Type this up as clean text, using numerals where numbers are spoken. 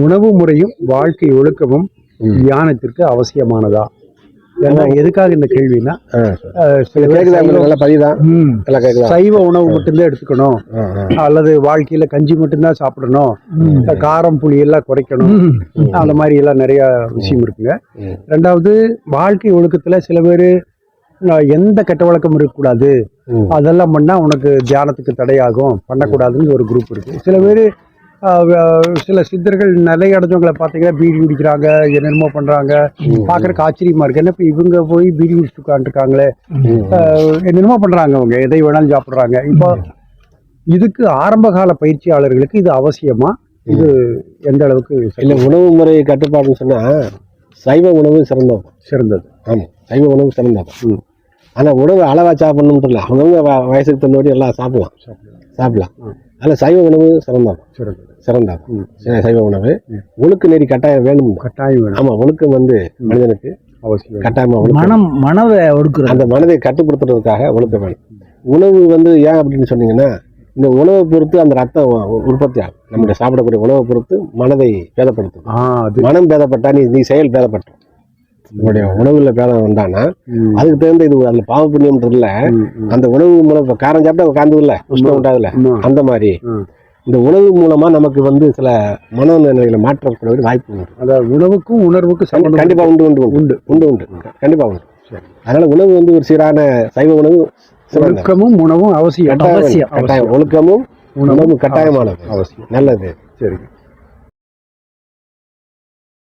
உணவு முறையும் வாழ்க்கை ஒழுக்கமும் தியானத்திற்கு அவசியமானதா? ஏன்னா எதுக்காக இந்த கேள்வினா, சில பேர் சைவ உணவு மட்டும்தான் எடுத்துக்கணும், அல்லது வாழ்க்கையில கஞ்சி மட்டும்தான் சாப்பிடணும், காரம் புளி எல்லாம் குறைக்கணும், அந்த மாதிரி எல்லாம் நிறைய விஷயம் இருக்குங்க. ரெண்டாவது, வாழ்க்கை ஒழுக்கத்துல சில பேர் எந்த கெட்ட வழக்கம் இருக்கக்கூடாது, அதெல்லாம் பண்ணா உனக்கு தியானத்துக்கு தடையாகும், பண்ணக்கூடாதுன்னு ஒரு குரூப் இருக்கு. சில பேர் சில சித்தர்கள் நிறைய அடைஞ்சவங்களை பார்த்தீங்கன்னா பீடி குடிக்கிறாங்க, என்னென்னமோ பண்றாங்க, பாக்குறதுக்கு ஆச்சரியமா இருக்கு. என்ன இப்ப இவங்க போய் பீடி குடிச்சுட்டு உட்காந்துருக்காங்களே, என்னென்னமோ பண்றாங்க, அவங்க எதை வேணாலும் சாப்பிடுறாங்க. இப்போ இதுக்கு ஆரம்ப கால பயிற்சியாளர்களுக்கு இது அவசியமா? இது எந்த அளவுக்கு இல்லை? உணவு முறை கட்டுப்பாடுன்னு சொன்னா சைவ உணவு சிறந்தது. ஆமா, சைவ உணவு சிறந்தது. ஆனா உணவு அளவா சாப்பிடணும்னு இல்லை, அவங்க வயசுக்கு தகுந்தபடி எல்லாம் சாப்பிடலாம். அதில் சைவ உணவு சிறந்தாகும். சைவ உணவு ஒழுக்க நெறி கட்டாயம் வேணும். ஆமா, ஒழுக்கம் மனிதனுக்கு அவசியம், கட்டாயமா. மனதை ஒடுக்குறது, அந்த மனதை கட்டுப்படுத்துறதுக்காக ஒழுக்கம் வேணும். உணவு ஏன் அப்படின்னு சொன்னீங்கன்னா, இந்த உணவை பொறுத்து அந்த ரத்தம் உற்பத்தி ஆகும். நம்முடைய சாப்பிடக்கூடிய உணவை பொறுத்து மனதை பேதப்படுத்தும். மனம் பேதப்பட்டா நீ செயல் பேதப்பட்டோம். உங்களுடைய உணவுல பேதம் உண்டானா அதுக்கு தகுந்த இது அதுல பாவ புண்ணியம்ன்றதுல அந்த உணவு மூலம் காரம் சாப்பிட்டா காந்தது இல்ல, உஷ்ணம் உண்டாதுல, அந்த மாதிரி இந்த உணவு மூலமா நமக்கு சில மனநிலைகளை மாற்றக்கூடிய வாய்ப்பு உண்டு. அதாவது உணவுக்கும் உணர்வுக்கும் கண்டிப்பா உண்டு. கண்டிப்பா உண்டு. அதனால உணவு ஒரு சீரான சைவ உணவு, ஒழுக்கமும் உணவும் அவசியம். ஒழுக்கமும் உணவும் கட்டாயமானது, அவசியம், நல்லது. சரி.